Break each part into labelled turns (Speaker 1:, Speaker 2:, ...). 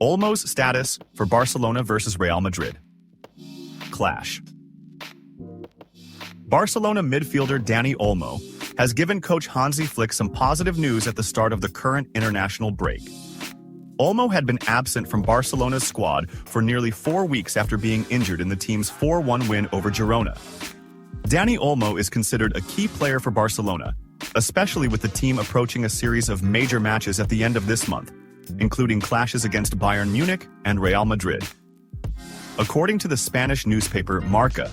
Speaker 1: Olmo's status for Barcelona versus Real Madrid. Clash. Barcelona midfielder Dani Olmo has given coach Hansi Flick some positive news at the start of the current international break. Olmo had been absent from Barcelona's squad for nearly 4 weeks after being injured in the team's 4-1 win over Girona. Dani Olmo is considered a key player for Barcelona, especially with the team approaching a series of major matches at the end of this month, including clashes against Bayern Munich and Real Madrid. According to the Spanish newspaper Marca,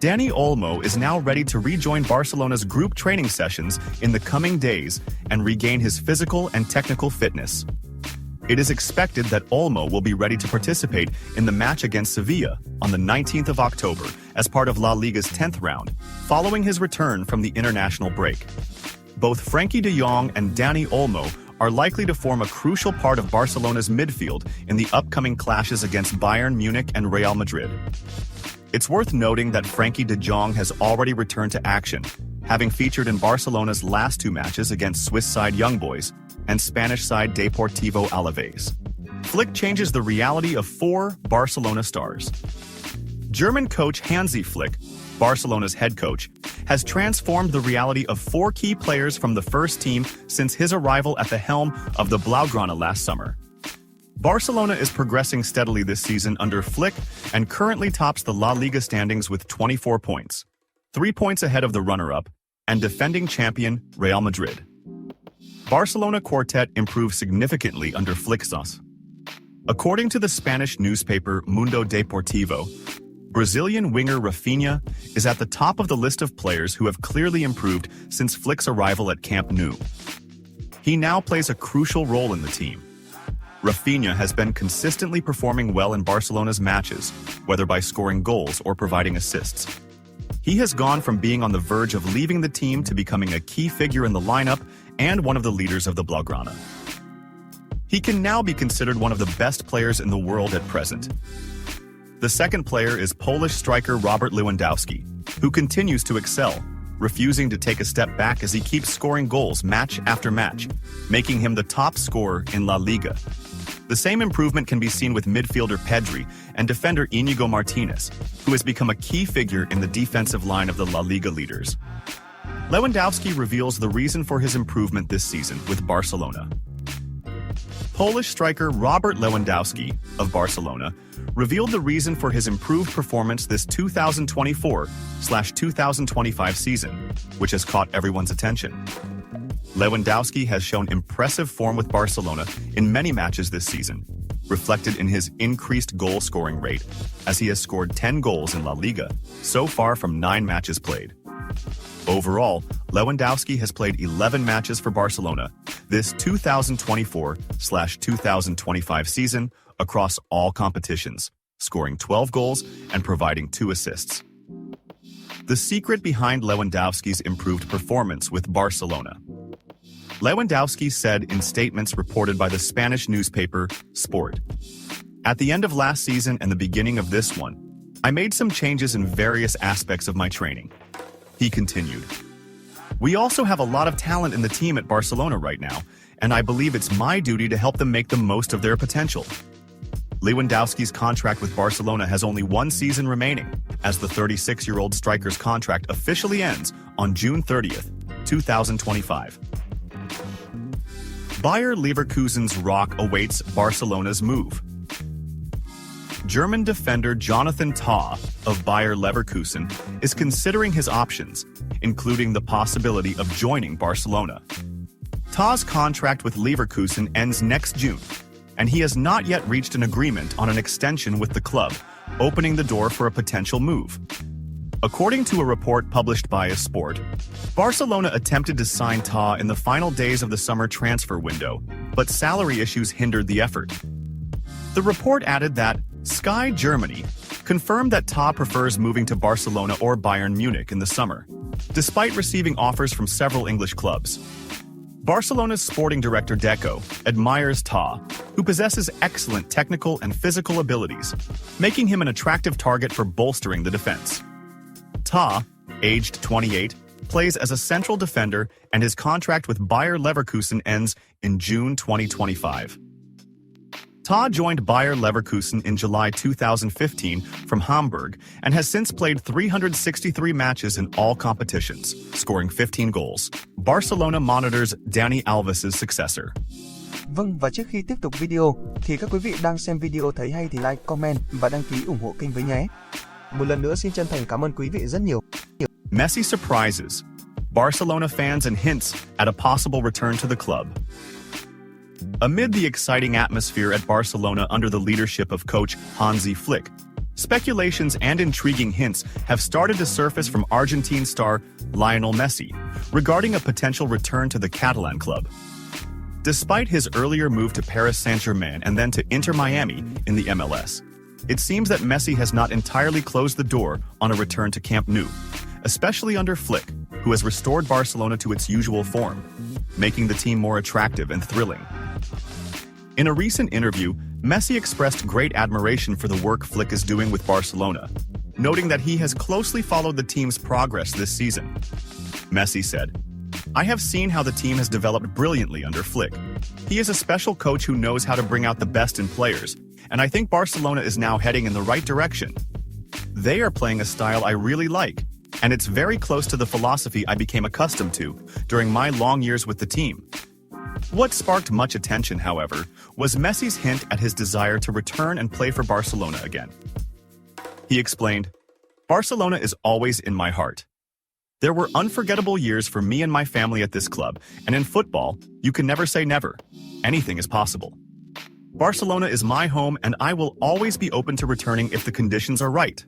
Speaker 1: Dani Olmo is now ready to rejoin Barcelona's group training sessions in the coming days and regain his physical and technical fitness. It is expected that Olmo will be ready to participate in the match against Sevilla on the 19th of October as part of La Liga's 10th round, following his return from the international break. Both Frenkie de Jong and Dani Olmo are likely to form a crucial part of Barcelona's midfield in the upcoming clashes against Bayern Munich and Real Madrid. It's worth noting that Frenkie de Jong has already returned to action, having featured in Barcelona's last 2 matches against Swiss side Young Boys and Spanish side Deportivo Alavés. Flick changes the reality of 4 Barcelona stars. German coach Hansi Flick, Barcelona's head coach, has transformed the reality of 4 key players from the first team since his arrival at the helm of the Blaugrana last summer. Barcelona is progressing steadily this season under Flick and currently tops the La Liga standings with 24 points, 3 points ahead of the runner-up and defending champion Real Madrid. Barcelona quartet improved significantly under Flick's. According to the Spanish newspaper Mundo Deportivo, Brazilian winger Rafinha is at the top of the list of players who have clearly improved since Flick's arrival at Camp Nou. He now plays a crucial role in the team. Rafinha has been consistently performing well in Barcelona's matches, whether by scoring goals or providing assists. He has gone from being on the verge of leaving the team to becoming a key figure in the lineup and one of the leaders of the Blaugrana. He can now be considered one of the best players in the world at present. The second player is Polish striker Robert Lewandowski, who continues to excel, refusing to take a step back as he keeps scoring goals match after match, making him the top scorer in La Liga. The same improvement can be seen with midfielder Pedri and defender Íñigo Martínez, who has become a key figure in the defensive line of the La Liga leaders. Lewandowski reveals the reason for his improvement this season with Barcelona. Polish striker Robert Lewandowski, of Barcelona, revealed the reason for his improved performance this 2024/2025 season, which has caught everyone's attention. Lewandowski has shown impressive form with Barcelona in many matches this season, reflected in his increased goal-scoring rate, as he has scored 10 goals in La Liga so far from 9 matches played. Overall, Lewandowski has played 11 matches for Barcelona this 2024/2025 season across all competitions, scoring 12 goals and providing 2 assists. The secret behind Lewandowski's improved performance with Barcelona. Lewandowski said in statements reported by the Spanish newspaper Sport, "At the end of last season and the beginning of this one, I made some changes in various aspects of my training." He continued, "We also have a lot of talent in the team at Barcelona right now, and I believe it's my duty to help them make the most of their potential." Lewandowski's contract with Barcelona has only 1 season remaining, as the 36-year-old striker's contract officially ends on June 30th, 2025. Bayer Leverkusen's rock awaits Barcelona's move. German defender Jonathan Tah of Bayer Leverkusen is considering his options, including the possibility of joining Barcelona. Tah's contract with Leverkusen ends next June, and he has not yet reached an agreement on an extension with the club, opening the door for a potential move. According to a report published by Sport, Barcelona attempted to sign Tah in the final days of the summer transfer window, but salary issues hindered the effort. The report added that Sky Germany confirmed that Tah prefers moving to Barcelona or Bayern Munich in the summer, despite receiving offers from several English clubs. Barcelona's sporting director Deco admires Tah, who possesses excellent technical and physical abilities, making him an attractive target for bolstering the defense. Tah, aged 28, plays as a central defender, and his contract with Bayer Leverkusen ends in June 2025. Ta joined Bayer Leverkusen in July 2015 from Hamburg and has since played 363 matches in all competitions, scoring 15 goals. Barcelona monitors Dani Alves' successor.
Speaker 2: Vâng, và trước khi tiếp tục video, thì các quý vị đang xem video thấy hay thì like, comment và đăng ký ủng hộ kênh với nhé. Một lần nữa xin chân thành cảm ơn quý vị rất nhiều.
Speaker 1: Messi surprises Barcelona fans and hints at a possible return to the club. Amid the exciting atmosphere at Barcelona under the leadership of coach Hansi Flick, speculations and intriguing hints have started to surface from Argentine star Lionel Messi regarding a potential return to the Catalan club. Despite his earlier move to Paris Saint-Germain and then to Inter Miami in the MLS, it seems that Messi has not entirely closed the door on a return to Camp Nou, especially under Flick, who has restored Barcelona to its usual form, making the team more attractive and thrilling. In a recent interview, Messi expressed great admiration for the work Flick is doing with Barcelona, noting that he has closely followed the team's progress this season. Messi said, "I have seen how the team has developed brilliantly under Flick. He is a special coach who knows how to bring out the best in players, and I think Barcelona is now heading in the right direction. They are playing a style I really like, and it's very close to the philosophy I became accustomed to during my long years with the team." What sparked much attention, however, was Messi's hint at his desire to return and play for Barcelona again. He explained, "Barcelona is always in my heart. There were unforgettable years for me and my family at this club, and in football, you can never say never. Anything is possible. Barcelona is my home, and I will always be open to returning if the conditions are right."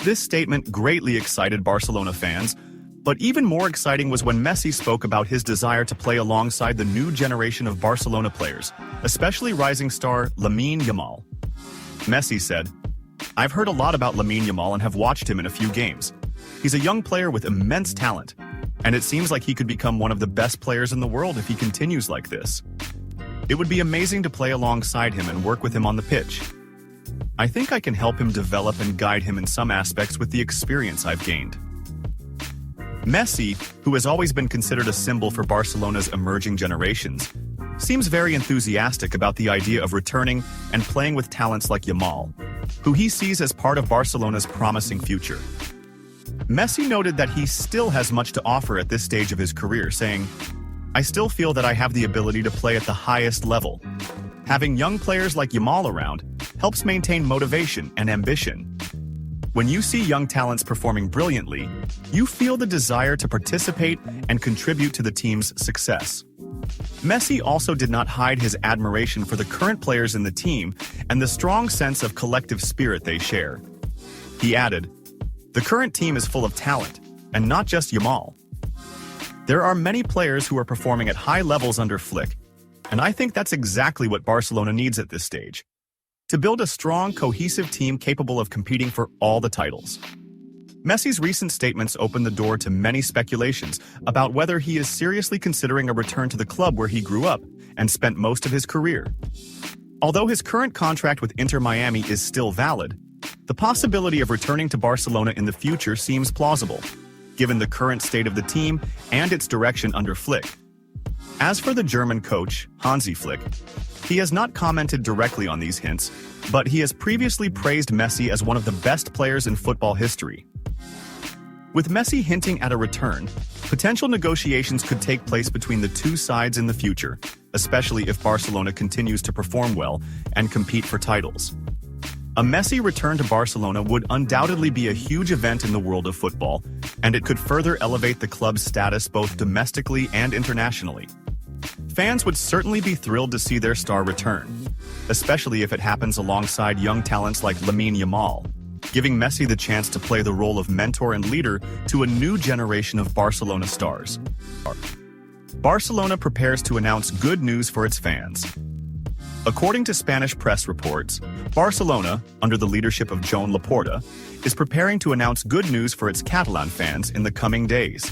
Speaker 1: This statement greatly excited Barcelona fans, but even more exciting was when Messi spoke about his desire to play alongside the new generation of Barcelona players, especially rising star Lamine Yamal. Messi said, "I've heard a lot about Lamine Yamal and have watched him in a few games. He's a young player with immense talent, and it seems like he could become one of the best players in the world if he continues like this. It would be amazing to play alongside him and work with him on the pitch. I think I can help him develop and guide him in some aspects with the experience I've gained." Messi, who has always been considered a symbol for Barcelona's emerging generations, seems very enthusiastic about the idea of returning and playing with talents like Yamal, who he sees as part of Barcelona's promising future. Messi noted that he still has much to offer at this stage of his career, saying, "I still feel that I have the ability to play at the highest level. Having young players like Yamal around helps maintain motivation and ambition. When you see young talents performing brilliantly, you feel the desire to participate and contribute to the team's success." Messi also did not hide his admiration for the current players in the team and the strong sense of collective spirit they share. He added, "The current team is full of talent, and not just Yamal. There are many players who are performing at high levels under Flick, and I think that's exactly what Barcelona needs at this stage, to build a strong, cohesive team capable of competing for all the titles." Messi's recent statements opened the door to many speculations about whether he is seriously considering a return to the club where he grew up and spent most of his career. Although his current contract with Inter Miami is still valid, the possibility of returning to Barcelona in the future seems plausible, given the current state of the team and its direction under Flick. As for the German coach, Hansi Flick, he has not commented directly on these hints, but he has previously praised Messi as one of the best players in football history. With Messi hinting at a return, potential negotiations could take place between the two sides in the future, especially if Barcelona continues to perform well and compete for titles. A Messi return to Barcelona would undoubtedly be a huge event in the world of football, and it could further elevate the club's status both domestically and internationally. Fans would certainly be thrilled to see their star return, especially if it happens alongside young talents like Lamine Yamal, giving Messi the chance to play the role of mentor and leader to a new generation of Barcelona stars. Barcelona prepares to announce good news for its fans. According to Spanish press reports, Barcelona, under the leadership of Joan Laporta, is preparing to announce good news for its Catalan fans in the coming days.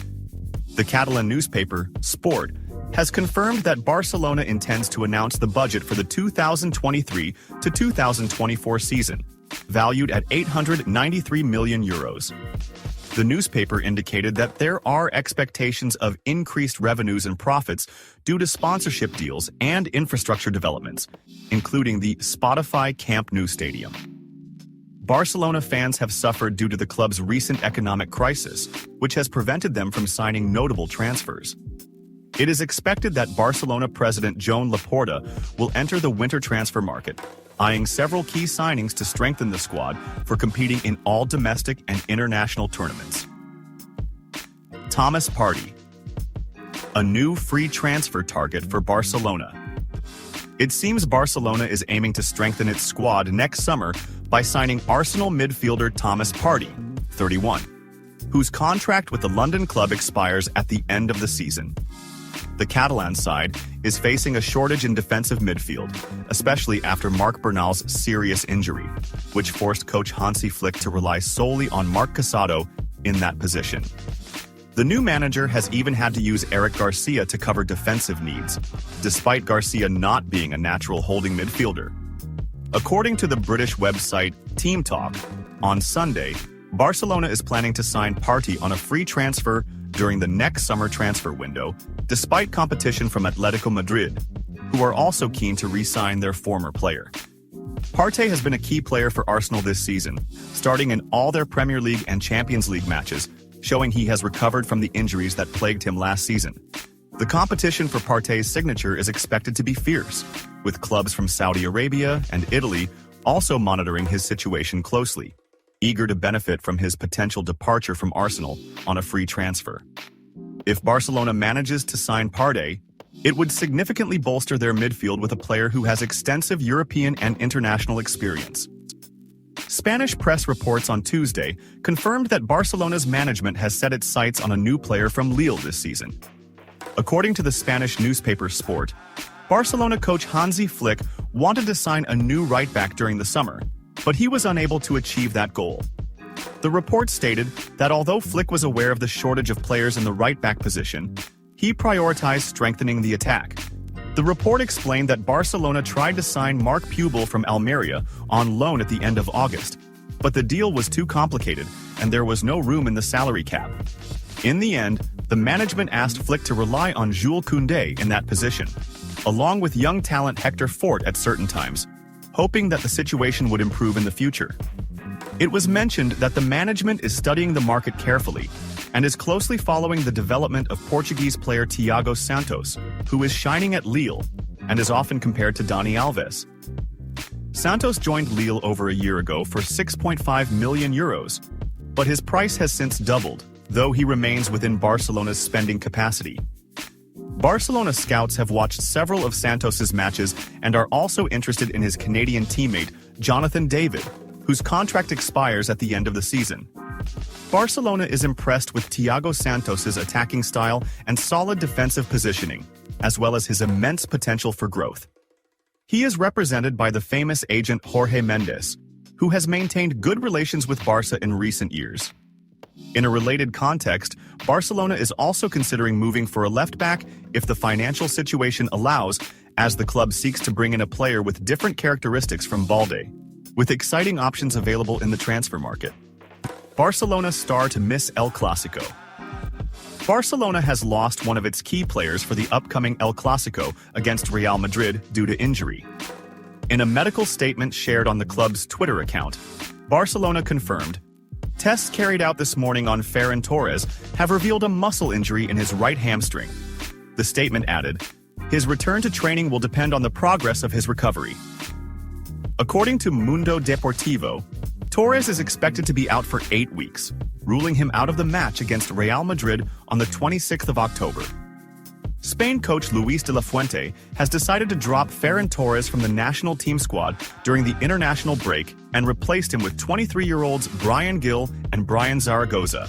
Speaker 1: The Catalan newspaper, Sport, has confirmed that Barcelona intends to announce the budget for the 2023 to 2024 season, valued at €893 million. The newspaper indicated that there are expectations of increased revenues and profits due to sponsorship deals and infrastructure developments, including the Spotify Camp Nou Stadium. Barcelona fans have suffered due to the club's recent economic crisis, which has prevented them from signing notable transfers. It is expected that Barcelona president Joan Laporta will enter the winter transfer market, eyeing several key signings to strengthen the squad for competing in all domestic and international tournaments. Thomas Partey, a new free transfer target for Barcelona. It seems Barcelona is aiming to strengthen its squad next summer by signing Arsenal midfielder Thomas Partey, 31, whose contract with the London club expires at the end of the season. The Catalan side is facing a shortage in defensive midfield, especially after Marc Bernal's serious injury, which forced coach Hansi Flick to rely solely on Marc Casado in that position. The new manager has even had to use Eric Garcia to cover defensive needs, despite Garcia not being a natural holding midfielder. According to the British website Team Talk, on Sunday, Barcelona is planning to sign Partey on a free transfer during the next summer transfer window, despite competition from Atletico Madrid, who are also keen to re-sign their former player. Partey has been a key player for Arsenal this season, starting in all their Premier League and Champions League matches, showing he has recovered from the injuries that plagued him last season. The competition for Partey's signature is expected to be fierce, with clubs from Saudi Arabia and Italy also monitoring his situation closely, eager to benefit from his potential departure from Arsenal on a free transfer. If Barcelona manages to sign Partey, it would significantly bolster their midfield with a player who has extensive European and international experience. Spanish press reports on Tuesday confirmed that Barcelona's management has set its sights on a new player from Lille this season. According to the Spanish newspaper Sport, Barcelona coach Hansi Flick wanted to sign a new right-back during the summer, but he was unable to achieve that goal. The report stated that although Flick was aware of the shortage of players in the right-back position, he prioritized strengthening the attack. The report explained that Barcelona tried to sign Marc Pubel from Almeria on loan at the end of August, but the deal was too complicated and there was no room in the salary cap. In the end, the management asked Flick to rely on Jules Koundé in that position, along with young talent Hector Fort at certain times, hoping that the situation would improve in the future. It was mentioned that the management is studying the market carefully and is closely following the development of Portuguese player Thiago Santos, who is shining at Lille and is often compared to Dani Alves. Santos joined Lille over a year ago for 6.5 million euros, but his price has since doubled, though he remains within Barcelona's spending capacity. Barcelona scouts have watched several of Santos's matches and are also interested in his Canadian teammate, Jonathan David, whose contract expires at the end of the season. Barcelona is impressed with Thiago Santos's attacking style and solid defensive positioning, as well as his immense potential for growth. He is represented by the famous agent Jorge Mendes, who has maintained good relations with Barca in recent years. In a related context, Barcelona is also considering moving for a left-back if the financial situation allows, as the club seeks to bring in a player with different characteristics from Balde, with exciting options available in the transfer market. Barcelona star to miss El Clásico. Barcelona has lost one of its key players for the upcoming El Clásico against Real Madrid due to injury. In a medical statement shared on the club's Twitter account, Barcelona confirmed, "Tests carried out this morning on Ferran Torres have revealed a muscle injury in his right hamstring." The statement added, "His return to training will depend on the progress of his recovery." According to Mundo Deportivo, Torres is expected to be out for 8 weeks, ruling him out of the match against Real Madrid on the 26th of October. Spain coach Luis de la Fuente has decided to drop Ferran Torres from the national team squad during the international break and replaced him with 23-year-olds Brian Gill and Brian Zaragoza.